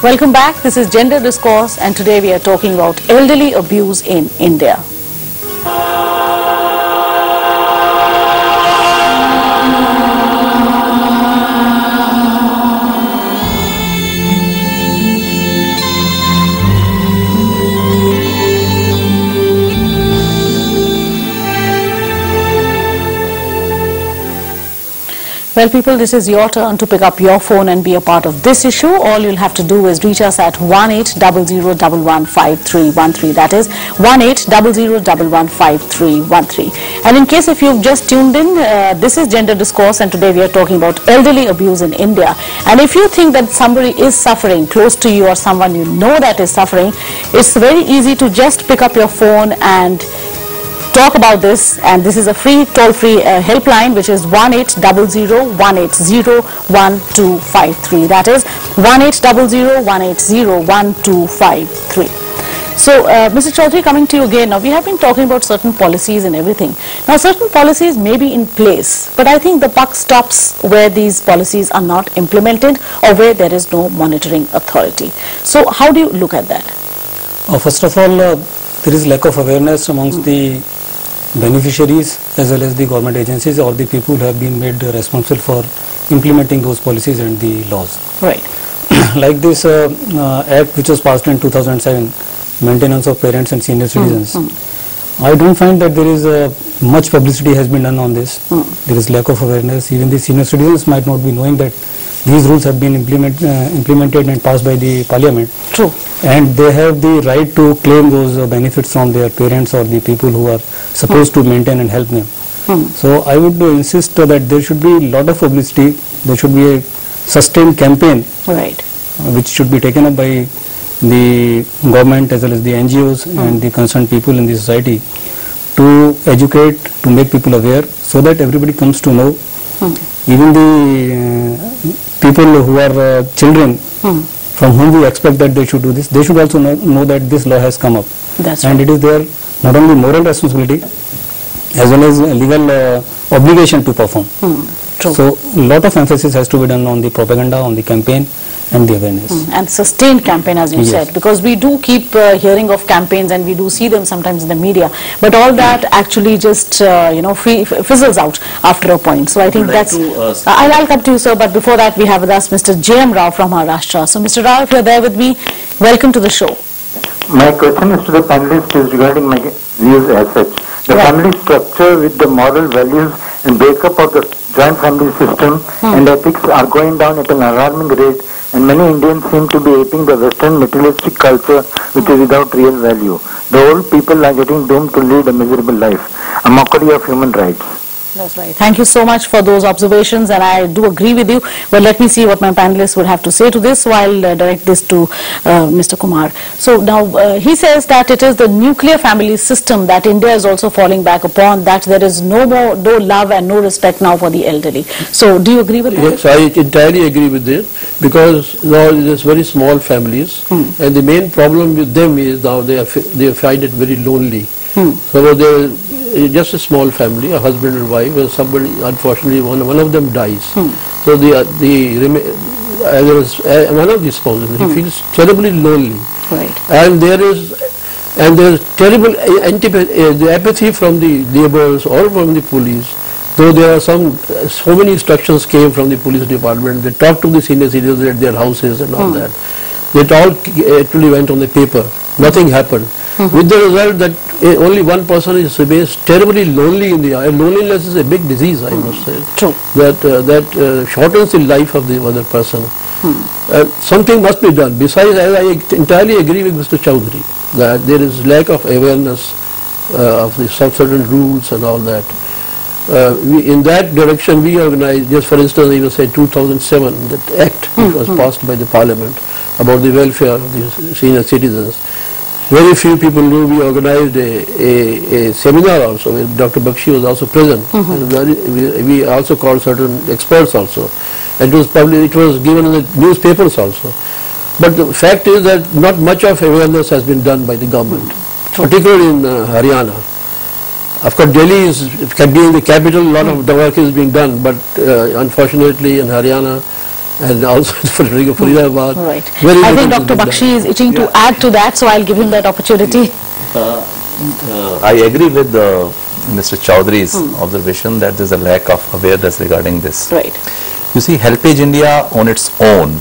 Welcome back. This is Gender Discourse, and today we are talking about elderly abuse in India. Well, people, this is your turn to pick up your phone and be a part of this issue. All you'll have to do is reach us at 1800115313. That is 1800115313. And in case if you've just tuned in, this is Gender Discourse, and today we are talking about elderly abuse in India. And if you think that somebody is suffering close to you or someone you know that is suffering, it's very easy to just pick up your phone and talk about this, and this is a free toll-free helpline, which is 1800-180-1253. That is 1800-180-1253. So, Mr. Chaudhary, coming to you again. Now, we have been talking about certain policies and everything. Now, certain policies may be in place, but I think the buck stops where these policies are not implemented or where there is no monitoring authority. So, how do you look at that? First of all, there is lack of awareness amongst the beneficiaries as well as the government agencies, or the people who have been made responsible for implementing those policies and the laws. Right. Like this act which was passed in 2007, Maintenance of Parents and Senior Citizens. I don't find that there is much publicity has been done on this. There is lack of awareness. Even the senior citizens might not be knowing that these rules have been implemented and passed by the parliament. True. And they have the right to claim those benefits from their parents or the people who are supposed to maintain and help them. So I would insist that there should be a lot of publicity. There should be a sustained campaign, Right. Which should be taken up by the government as well as the NGOs and the concerned people in the society to educate, to make people aware, so that everybody comes to know. Even the people who are children, from whom we expect that they should do this, they should also know that this law has come up. That's and right. it is their not only moral responsibility as well as legal obligation to perform. True. So a lot of emphasis has to be done on the propaganda, on the campaign and the awareness. And sustained campaign, as you Yes. said, because we do keep hearing of campaigns and we do see them sometimes in the media, but all that actually just fizzles out after a point. So I think that's I'll come to you, sir, but before that we have with us Mr. J.M. Rao from Maharashtra. So Mr. Rao, if you're there with me, welcome to the show. My question is to the panelists is regarding my views as such. The family structure with the moral values and breakup of the joint family system and ethics are going down at an alarming rate, and many Indians seem to be aping the Western materialistic culture which is without real value. The old people are getting doomed to lead a miserable life, a mockery of human rights. That's right. Thank you so much for those observations, and I do agree with you. But let me see what my panelists would have to say to this, so I'll direct this to Mr. Kumar. So now he says that it is the nuclear family system that India is also falling back upon, that there is no love and no respect now for the elderly. So do you agree with that? Yes, I entirely agree with this, because now there's very small families, and the main problem with them is now they find it very lonely. So they're just a small family, a husband and wife, and somebody, unfortunately, one of them dies. So one of the spouses, he feels terribly lonely. Right. And there's terrible the apathy from the neighbors or from the police. Though there are so many instructions came from the police department, they talked to the senior citizens at their houses and all that. It all actually went on the paper. Nothing happened. With the result that only one person remains terribly lonely in the eye. Loneliness is a big disease, I must say. True. That shortens the life of the other person. Something must be done. Besides, I entirely agree with Mr. Chaudhary that there is lack of awareness of the certain rules and all that. In that direction, we organized, just for instance, even say 2007, that act which was passed by the parliament about the welfare of the senior citizens. Very few people knew. We organized a seminar also, where Dr. Bakshi was also present. We also called certain experts also. And it was given in the newspapers also. But the fact is that not much of awareness has been done by the government, particularly in Haryana. Of course, Delhi being the capital, a lot of the work is being done, but unfortunately in Haryana, and also for Faridabad. Right. Very I think little Dr. to be Bakshi done. is itching to add to that, so I'll give him that opportunity. I agree with Mr. Chaudhary's observation that there's a lack of awareness regarding this. Right. You see, Helpage India on its own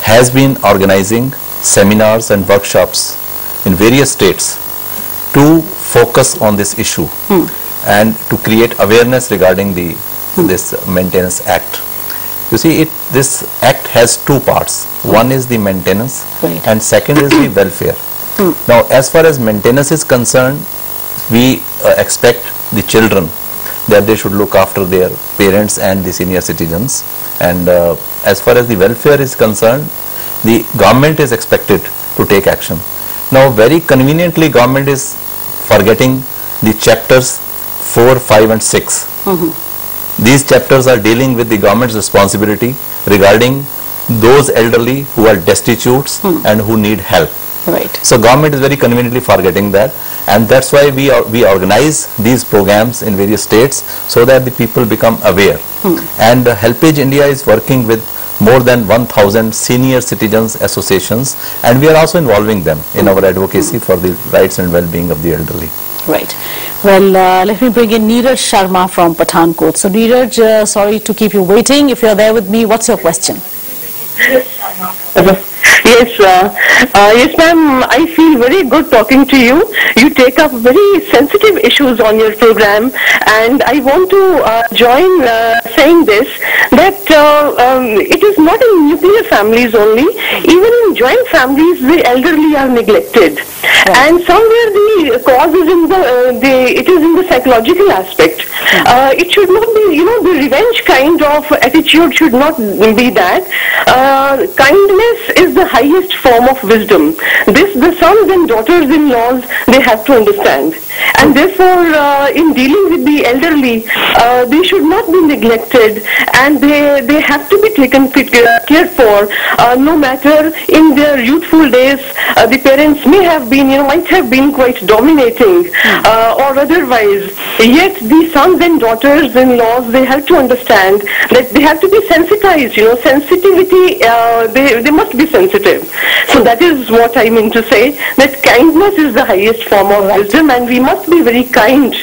has been organizing seminars and workshops in various states to focus on this issue and to create awareness regarding this Maintenance Act. You see, this act has two parts. One is the maintenance, Right. and second is the welfare. Now, as far as maintenance is concerned, we expect the children that they should look after their parents and the senior citizens. And as far as the welfare is concerned, the government is expected to take action. Now, very conveniently, government is forgetting the chapters 4, 5 and 6. These chapters are dealing with the government's responsibility regarding those elderly who are destitute and who need help. Right. So government is very conveniently forgetting that, and that's why we organize these programs in various states so that the people become aware. And Helpage India is working with more than 1,000 senior citizens associations, and we are also involving them in our advocacy for the rights and well-being of the elderly. Right. Well, let me bring in Neeraj Sharma from Pathankot. So Neeraj, sorry to keep you waiting. If you're there with me, what's your question? Yes, ma'am. I feel very good talking to you. You take up very sensitive issues on your program, and I want to join saying this, that it is not in nuclear families only. Even in joint families, the elderly are neglected. Right. And somewhere the cause is in it is in the psychological aspect. It should not be, the revenge kind of attitude should not be that. Kindness is the highest form of wisdom. The sons and daughters-in-laws, they have to understand. And therefore, in dealing with the elderly, they should not be neglected, and they have to be taken care for. No matter in their youthful days, the parents may have been, might have been quite dominating or otherwise. Yet the sons and daughters-in-laws, they have to understand that they have to be sensitized. Sensitivity, they must be sensitive. So that is what I mean to say, that kindness is the highest form of wisdom, and we must be very kind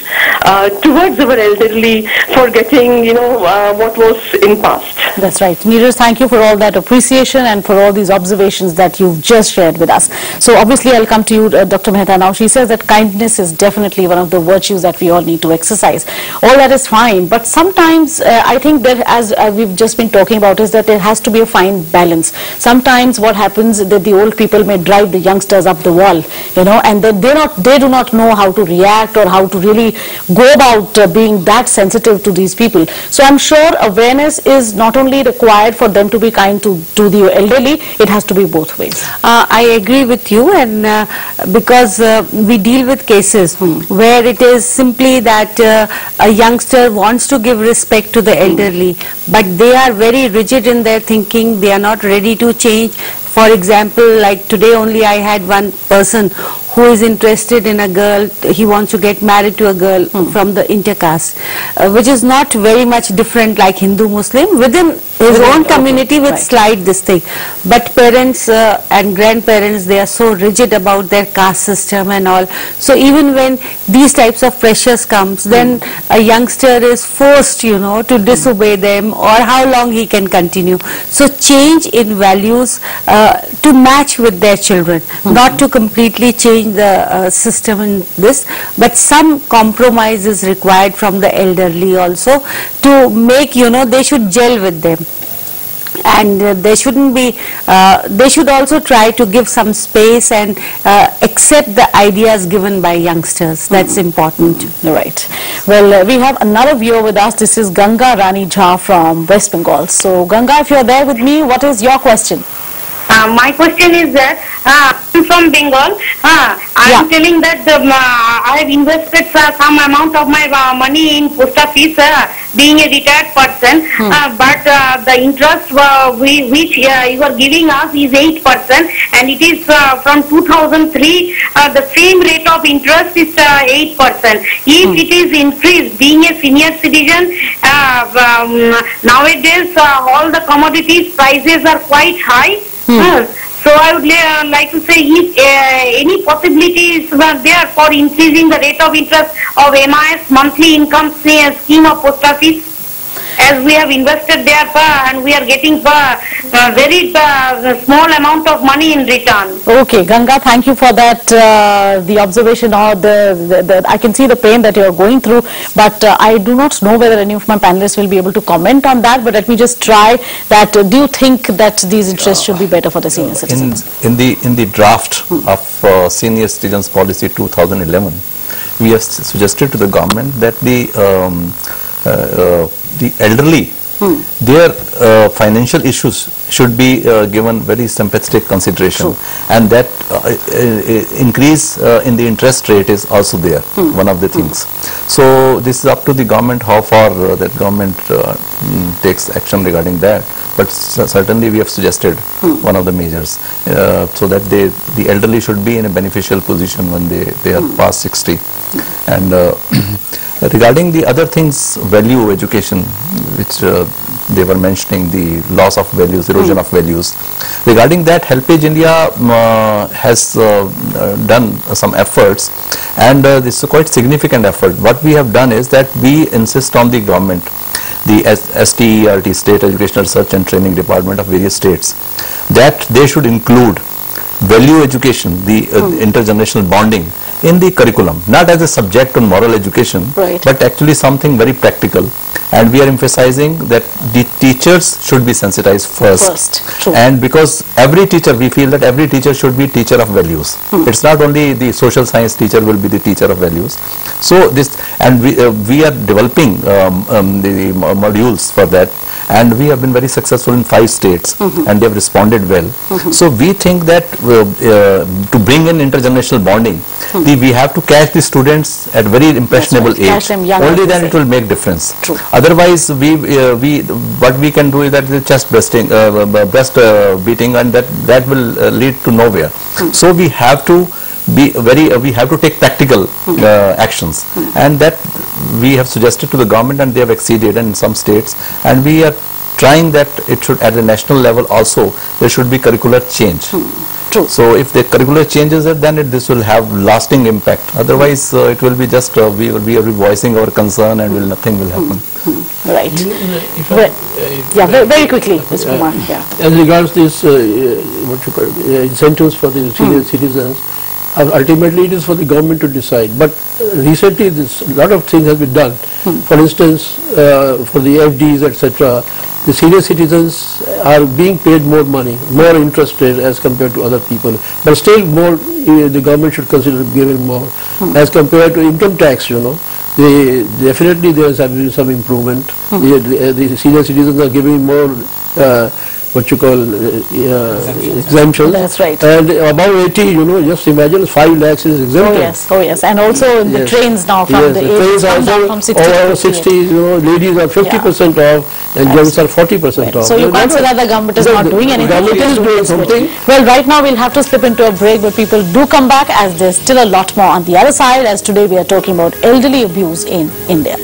towards our elderly, forgetting, what was in past. That's right. Neeraj, thank you for all that appreciation and for all these observations that you've just shared with us. So obviously I'll come to you, Dr. Mehta, now. She says that kindness is definitely one of the virtues that we all need to exercise. All that is fine, but sometimes I think that, as we've just been talking about, is that there has to be a fine balance. Sometimes what happens is that the old people may drive the youngsters up the wall, and then they do not know how to react or how to really go about being that sensitive to these people. So I'm sure awareness is not only required for them to be kind to the elderly, it has to be both ways. I agree with you, and because we deal with cases where it is simply that a youngster wants to give respect to the elderly, but they are very rigid in their thinking, they are not ready to change. For example, like today only I had one person who is interested in a girl, he wants to get married to a girl from the intercaste, which is not very much different like Hindu-Muslim, within his own community with slight this thing. But parents and grandparents, they are so rigid about their caste system and all. So even when these types of pressures comes, then a youngster is forced, to disobey them, or how long he can continue. So change in values to match with their children, not to completely change the system in this, but some compromise is required from the elderly also to make, they should gel with them. And they shouldn't be, they should also try to give some space and accept the ideas given by youngsters. That's important. Right. Well, we have another viewer with us. This is Ganga Rani Jha from West Bengal. So Ganga, if you're there with me, what is your question? My question is that I'm from Bengal. I'm telling that I have invested some amount of my money in post office, being a retired person, but the interest which you are giving us is 8%, and it is from 2003. The same rate of interest is 8%. If it is increased, being a senior citizen, nowadays all the commodities prices are quite high. So I would like to say, if any possibilities were there for increasing the rate of interest of MIS monthly income scheme of post office, as we have invested there and we are getting very small amount of money in return. Okay, Ganga, thank you for that, the observation, or the I can see the pain that you are going through, but I do not know whether any of my panelists will be able to comment on that, but let me just try that. Do you think that these interests should be better for the senior citizens? In the draft of Senior Citizens Policy 2011, we have suggested to the government that the elderly, their financial issues should be given very sympathetic consideration, and that increase in the interest rate is also there, one of the things. So this is up to the government how far that government takes action regarding that, but certainly we have suggested one of the measures so that the elderly should be in a beneficial position when they are past 60. And regarding the other things, value education, which they were mentioning, the loss of values, erosion of values. Regarding that, Helpage India has done some efforts, and this is a quite significant effort. What we have done is that we insist on the government, the STERT, State Educational Research and Training Department of various states, that they should include value education, the intergenerational bonding, in the curriculum, not as a subject on moral education, but actually something very practical. And we are emphasizing that the teachers should be sensitized first. And because every teacher, we feel that every teacher should be teacher of values. It's not only the social science teacher will be the teacher of values. So this, and we are developing the modules for that, and we have been very successful in 5 states, and they have responded well. So we think that to bring in intergenerational bonding, we have to catch the students at very impressionable age. Only then it will make difference. Otherwise, what we can do is that the chest breast beating, and that will lead to nowhere. So we have to be we have to take practical actions, and that we have suggested to the government, and they have exceeded in some states, and we are trying that it should, at the national level also, there should be curricular change. So if the curricular changes it, then this will have lasting impact. Otherwise, it will be just we will be voicing our concern, and nothing will happen. Right. Very quickly, Mr. Kumar. As regards this, what you call incentives for the senior citizens, ultimately it is for the government to decide. But recently, a lot of things have been done. For instance, for the FDs, etc., the senior citizens are being paid more money, more interest rate as compared to other people. But still more, the government should consider giving more. As compared to income tax, definitely there is some improvement. The senior citizens are giving more what you call exemption. That's right. And above 80, just imagine 5 lakhs is exempted. Oh yes, and also in the trains now from the age from 60 over 60, ladies are 50% off, and gents are 40% off. So you can't say that the government is not doing anything. Government is doing something. Well, right now we'll have to slip into a break, but people do come back, as there's still a lot more on the other side, as today we are talking about elderly abuse in India.